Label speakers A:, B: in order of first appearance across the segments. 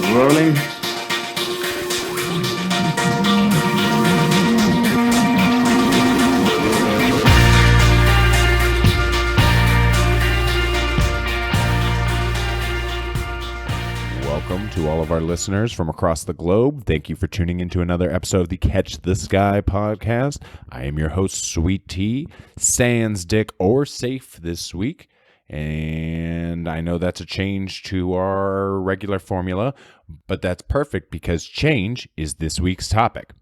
A: Rolling.
B: Welcome to all of our listeners from across the globe. Thank you for tuning into another episode of the Catch the Sky podcast. I am your host, Sweet Tea, sans Dick or Safe this week. And I know that's a change to our regular formula, but that's perfect because change is this week's topic.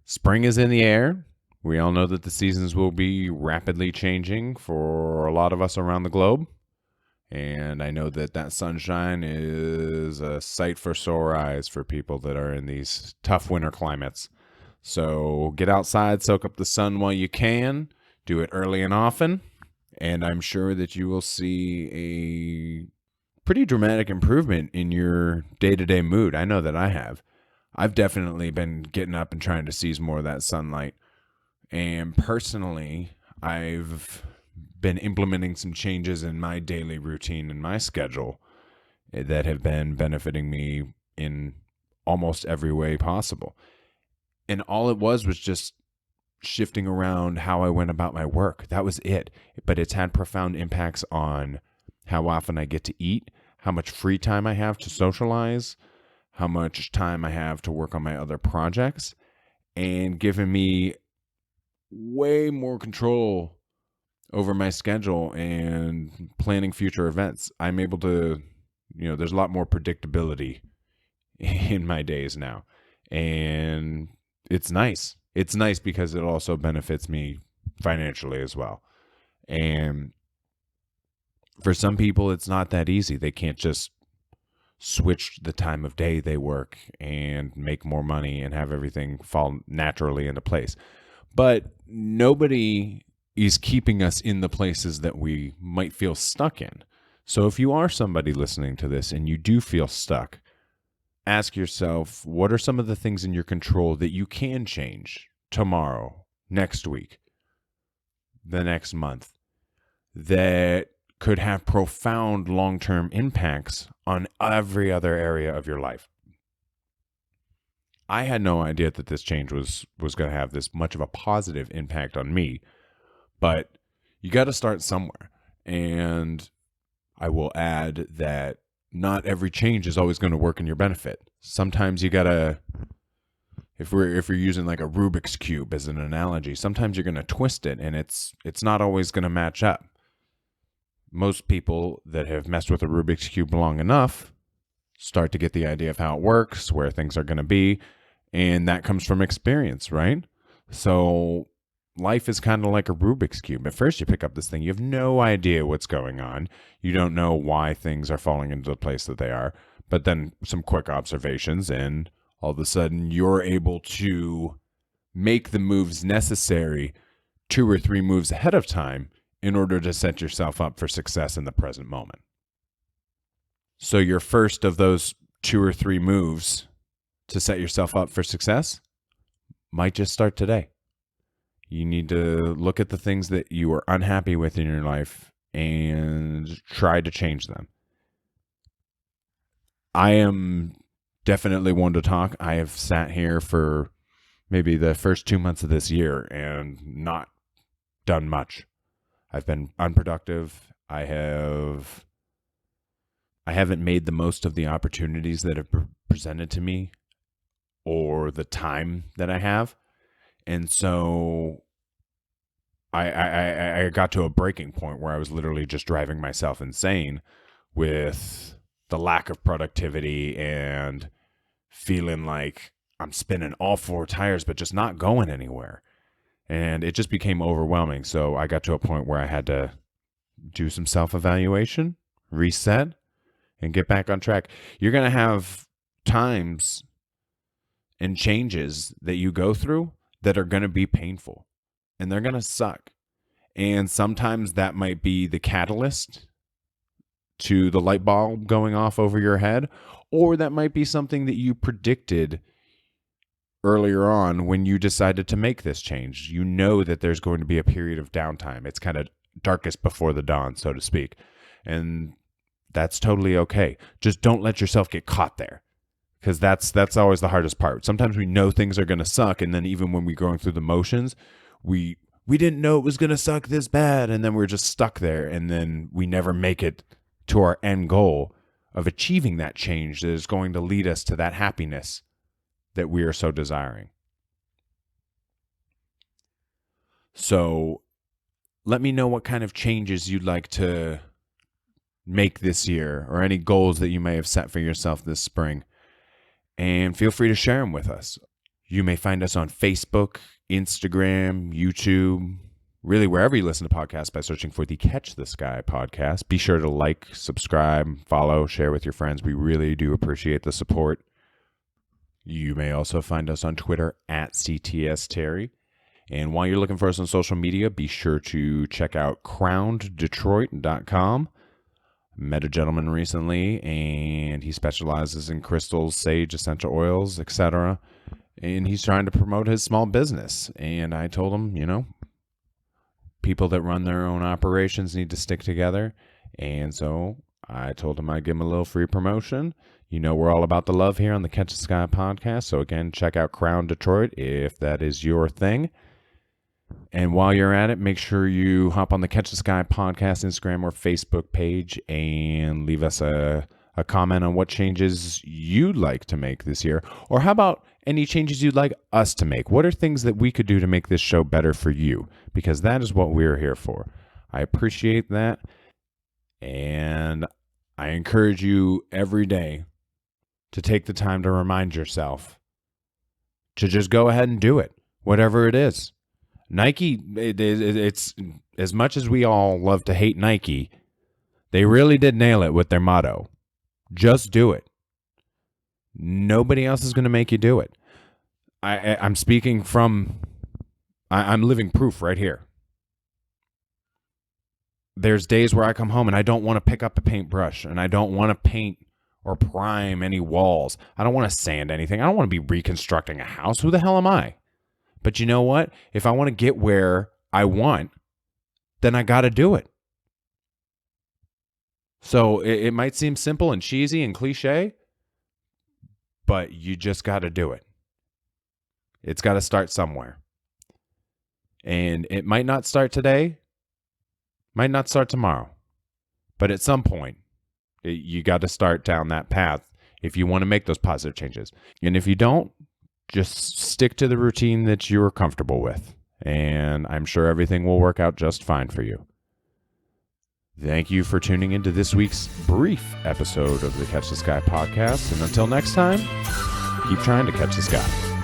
B: Spring is in the air. We all know that the seasons will be rapidly changing for a lot of us around the globe. And I know that sunshine is a sight for sore eyes for people that are in these tough winter climates. So get outside, soak up the sun while you can, do it early and often, and I'm sure that you will see a pretty dramatic improvement in your day-to-day mood. I know that I have. I've definitely been getting up and trying to seize more of that sunlight. And personally, I've been implementing some changes in my daily routine and my schedule that have been benefiting me in almost every way possible. And all it was just shifting around how I went about my work. That was it. But it's had profound impacts on how often I get to eat, how much free time I have to socialize, how much time I have to work on my other projects, and given me way more control over my schedule and planning future events. I'm able to, there's a lot more predictability in my days now. And it's nice. It's nice because it also benefits me financially as well. And for some people, it's not that easy. They can't just switch the time of day they work and make more money and have everything fall naturally into place. But nobody is keeping us in the places that we might feel stuck in. So if you are somebody listening to this and you do feel stuck, ask yourself, what are some of the things in your control that you can change tomorrow, next week, the next month, that could have profound long-term impacts on every other area of your life? I had no idea that this change was going to have this much of a positive impact on me, but you got to start somewhere. And I will add that not every change is always going to work in your benefit. Sometimes you got to, if you're using like a Rubik's Cube as an analogy, sometimes you're going to twist it and it's not always going to match up. Most people that have messed with a Rubik's Cube long enough start to get the idea of how it works, where things are going to be, and that comes from experience, right? So life is kind of like a Rubik's Cube. At first you pick up this thing, you have no idea what's going on. You don't know why things are falling into the place that they are. But then some quick observations and all of a sudden you're able to make the moves necessary 2 or 3 moves ahead of time in order to set yourself up for success in the present moment. So your first of those 2 or 3 moves to set yourself up for success might just start today. You need to look at the things that you are unhappy with in your life and try to change them. I am definitely one to talk. I have sat here for maybe the first 2 months of this year and not done much. I've been unproductive. I haven't made the most of the opportunities that have presented to me or the time that I have. And so I got to a breaking point where I was literally just driving myself insane with the lack of productivity and feeling like I'm spinning all 4 tires, but just not going anywhere. And it just became overwhelming. So I got to a point where I had to do some self-evaluation, reset, and get back on track. You're going to have times and changes that you go through that are going to be painful and they're going to suck. And sometimes that might be the catalyst to the light bulb going off over your head, or that might be something that you predicted earlier on when you decided to make this change. You know that there's going to be a period of downtime. It's kind of darkest before the dawn, so to speak. And That's totally okay. Just don't let yourself get caught there, because that's always the hardest part. Sometimes we know things are going to suck, and then even when we're going through the motions, we didn't know it was going to suck this bad, and then we're just stuck there, and then we never make it to our end goal of achieving that change that is going to lead us to that happiness that we are so desiring. So let me know what kind of changes you'd like to make this year, or any goals that you may have set for yourself this spring. And feel free to share them with us. You may find us on Facebook, Instagram, YouTube, really wherever you listen to podcasts, by searching for the Catch the Sky podcast. Be sure to like, subscribe, follow, share with your friends. We really do appreciate the support. You may also find us on Twitter at CTS Terry. And while you're looking for us on social media, be sure to check out crowneddetroit.com. Met a gentleman recently, and he specializes in crystals, sage, essential oils, etc. And he's trying to promote his small business. And I told him, people that run their own operations need to stick together. And so I told him I'd give him a little free promotion. We're all about the love here on the Catch the Sky podcast. So again, check out Crown Detroit if that is your thing. And while you're at it, make sure you hop on the Catch the Sky podcast Instagram or Facebook page and leave us a comment on what changes you'd like to make this year. Or how about any changes you'd like us to make? What are things that we could do to make this show better for you? Because that is what we're here for. I appreciate that. And I encourage you every day to take the time to remind yourself to just go ahead and do it, whatever it is. Nike, it's as much as we all love to hate Nike, they really did nail it with their motto. Just do it. Nobody else is going to make you do it. I'm speaking from, I'm living proof right here. There's days where I come home and I don't want to pick up a paintbrush, and I don't want to paint or prime any walls. I don't want to sand anything. I don't want to be reconstructing a house. Who the hell am I? But you know what? If I want to get where I want, then I got to do it. So it might seem simple and cheesy and cliche, but you just got to do it. It's got to start somewhere. And it might not start today, might not start tomorrow, but at some point, you got to start down that path if you want to make those positive changes. And if you don't, just stick to the routine that you're comfortable with, and I'm sure everything will work out just fine for you. Thank you for tuning into this week's brief episode of the Catch the Sky podcast, and until next time, keep trying to catch the sky.